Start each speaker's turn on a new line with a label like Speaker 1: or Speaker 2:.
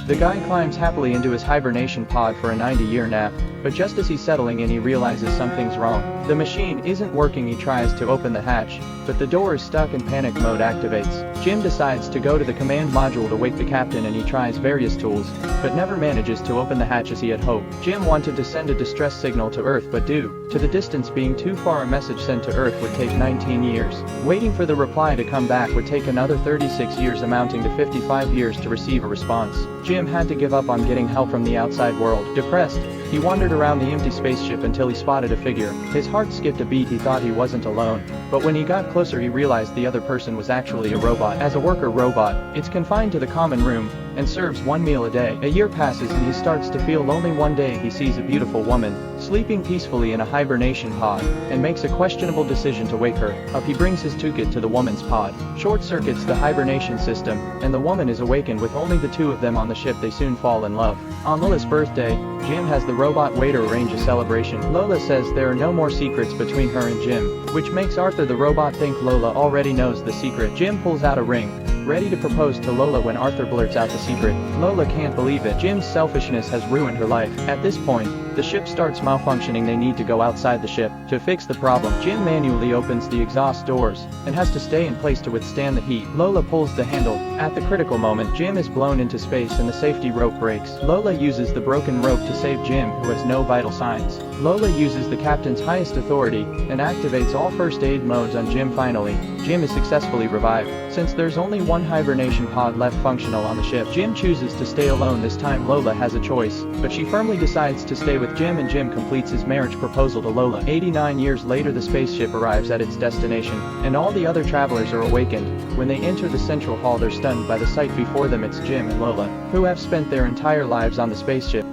Speaker 1: The guy climbs happily into his hibernation pod for a 90-year nap, but just as he's settling in he realizes something's wrong. The machine isn't working. He tries to open the hatch, but the door is stuck and panic mode activates. Jim decides to go to the command module to wake the captain, and he tries various tools, but never manages to open the hatch as he had hoped. Jim wanted to send a distress signal to Earth, but due to the distance being too far, a message sent to Earth would take 19 years. Waiting for the reply to come back would take another 36 years, amounting to 55 years to receive a response. Jim had to give up on getting help from the outside world. Depressed, he wandered around the empty spaceship until he spotted a figure. His heart skipped a beat. He thought he wasn't alone, but when he got closer he realized the other person was actually a robot. As a worker robot, it's confined to the common room and serves one meal a day. A year passes and he starts to feel lonely. One day he sees a beautiful woman sleeping peacefully in a hibernation pod and makes a questionable decision to wake her up. He brings his toolkit to the woman's pod, short circuits the hibernation system, and the woman is awakened. With only the two of them on the ship, they soon fall in love. On Lola's birthday, Jim has the robot waiter arrange a celebration. Lola says there are no more secrets between her and Jim, which makes Arthur the robot think Lola already knows the secret. Jim pulls out a ring, ready to propose to Lola when Arthur blurts out the secret. Lola can't believe it. Jim's selfishness has ruined her life. At this point, the ship starts malfunctioning. They need to go outside the ship to fix the problem. Jim manually opens the exhaust doors and has to stay in place to withstand the heat. Lola pulls the handle. At the critical moment, Jim is blown into space and the safety rope breaks. Lola uses the broken rope to save Jim, who has no vital signs. Lola uses the captain's highest authority and activates all first aid modes on Jim. Finally, Jim is successfully revived. Since there's only one hibernation pod left functional on the ship, Jim chooses to stay alone. This time Lola has a choice, but she firmly decides to stay with Jim, and Jim completes his marriage proposal to Lola. 89 years later, the spaceship arrives at its destination, and all the other travelers are awakened. When they enter the central hall, they're stunned by the sight before them. It's Jim and Lola, who have spent their entire lives on the spaceship.